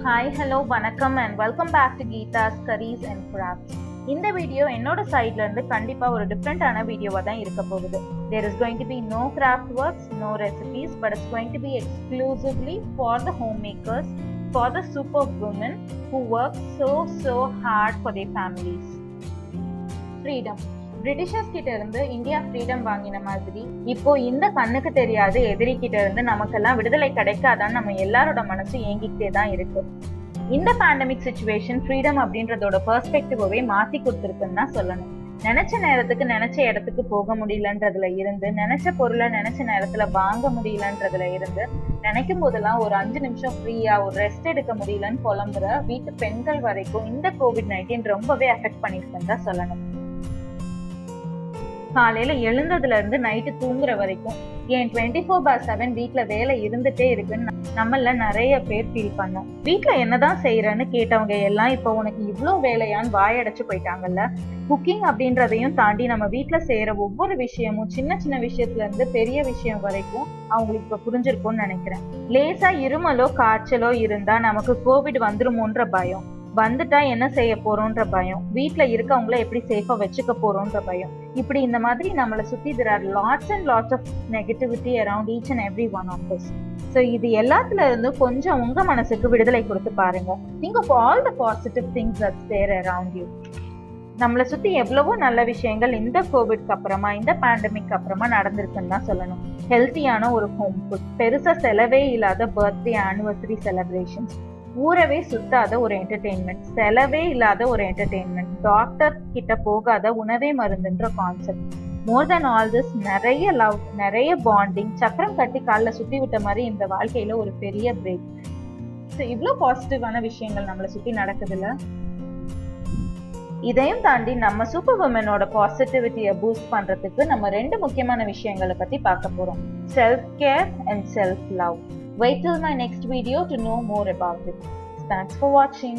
Hi, hello, vanakkam and welcome back to Geeta's Curries and Crafts. இந்த video என்னோட சைட்ல இருந்து கண்டிப்பா ஒரு டிஃப்ரெண்டான வீடியோவா தான் இருக்க போகுது. There is going to be no craft works, no recipes, but it's going to be exclusively for the homemakers, for the super women who work so hard for their families. Freedom. Britishers கிட்ட இருந்து India freedom வாங்கின மாதிரி இப்போ இந்த கண்ணுக்கு தெரியாத எதிரி கிட்ட இருந்து நமக்கெல்லாம் விடுதலை கிடைக்காதான்னு நம்ம எல்லாரோட மனசு ஏங்கிக்கிட்டே தான் இருக்கு. இந்த பேண்டமிக் சிச்சுவேஷன் ஃப்ரீடம் அப்படின்றதோட பெர்ஸ்பெக்டிவே மாத்தி கொடுத்துருக்குன்னு தான் சொல்லணும். நினைச்ச நேரத்துக்கு நினைச்ச இடத்துக்கு போக முடியலன்றதுல இருந்து, நினைச்ச பொருளை நினைச்ச நேரத்துல வாங்க முடியலன்றதுல இருந்து, நினைக்கும் போதெல்லாம் ஒரு 5 நிமிஷம் ஃப்ரீயா ஒரு ரெஸ்ட் எடுக்க முடியலன்னு புலம்புற வீட்டு பெண்கள் வரைக்கும் இந்த COVID-19 ரொம்பவே அஃபெக்ட் பண்ணிருக்குன்னு தான் சொல்லணும். காலையில எழுந்ததுல இருந்து நைட்டு தூங்குற வரைக்கும் ஏன் 24/7 வீட்டுல வேலை இருந்துட்டே இருக்குன்னு நம்மள நிறைய பேர் ஃபீல் பண்ணோம். வீட்டுல என்னதான் செய்யறன்னு கேட்டவங்க எல்லாம் இப்ப உனக்கு இவ்வளவு வேலையான்னு வாயடைச்சு போயிட்டாங்கல்ல. குக்கிங் அப்படின்றதையும் தாண்டி நம்ம வீட்டுல செய்யற ஒவ்வொரு விஷயமும் சின்ன சின்ன விஷயத்துல இருந்து பெரிய விஷயம் வரைக்கும் அவங்களுக்கு இப்ப புரிஞ்சிருக்கும்னு நினைக்கிறேன். லேசா இருமலோ காய்ச்சலோ இருந்தா நமக்கு கோவிட் வந்துருமோன்ற பயம், வந்துட்டா என்ன செய்ய போறோம்ன்ற பயம், வீட்டுல இருக்கவங்கள எப்படி சேஃபா வச்சுக்க போறோம்ன்ற பயம், இப்படி இந்த மாதிரி நம்மளை சுத்தி there are lots and lots of negativity around each and every one of us. So இது எல்லாத்துல இருந்து கொஞ்சம் உங்க மனசுக்கு விடுதலை கொடுத்து பாருங்க. Think of all the positive things that's there around you. நம்மளை சுத்தி எவ்வளவோ நல்ல விஷயங்கள் இந்த கோவிட்க்கு அப்புறமா, இந்த பேண்டமிக் அப்புறமா நடந்திருக்குன்னு தான் சொல்லணும். ஹெல்த்தியான ஒரு ஹோம் ஃபுட், பெருசா செலவே இல்லாத பர்த்டே ஆனிவர்சரி செலிப்ரேஷன்ஸ், ஊரவே சுத்தாத ஒரு என்டர்டெயின்மெண்ட், செலவே இல்லாத ஒரு என்டர்டெயின்மெண்ட், டாக்டர் கிட்ட போகாத உணவே மருந்துன்ற concept. More then all this நிறைய லவ், நிறைய பாண்டிங், சக்கரம் கட்டி காலில் சுத்தி விட்ட மாதிரி இந்த வாழ்க்கையில ஒரு பெரிய பிரேக். ஸோ இவ்வளோ பாசிட்டிவான விஷயங்கள் நம்மளை சுத்தி நடக்குதுல்ல. இதையும் தாண்டி நம்ம சூப்பர் உமனோட பாசிட்டிவிட்டியை பூஸ்ட் பண்றதுக்கு நம்ம 2 முக்கியமான விஷயங்களை பத்தி பார்க்க போறோம். Self care and self love. Wait till my next video to know more about it. Thanks for watching.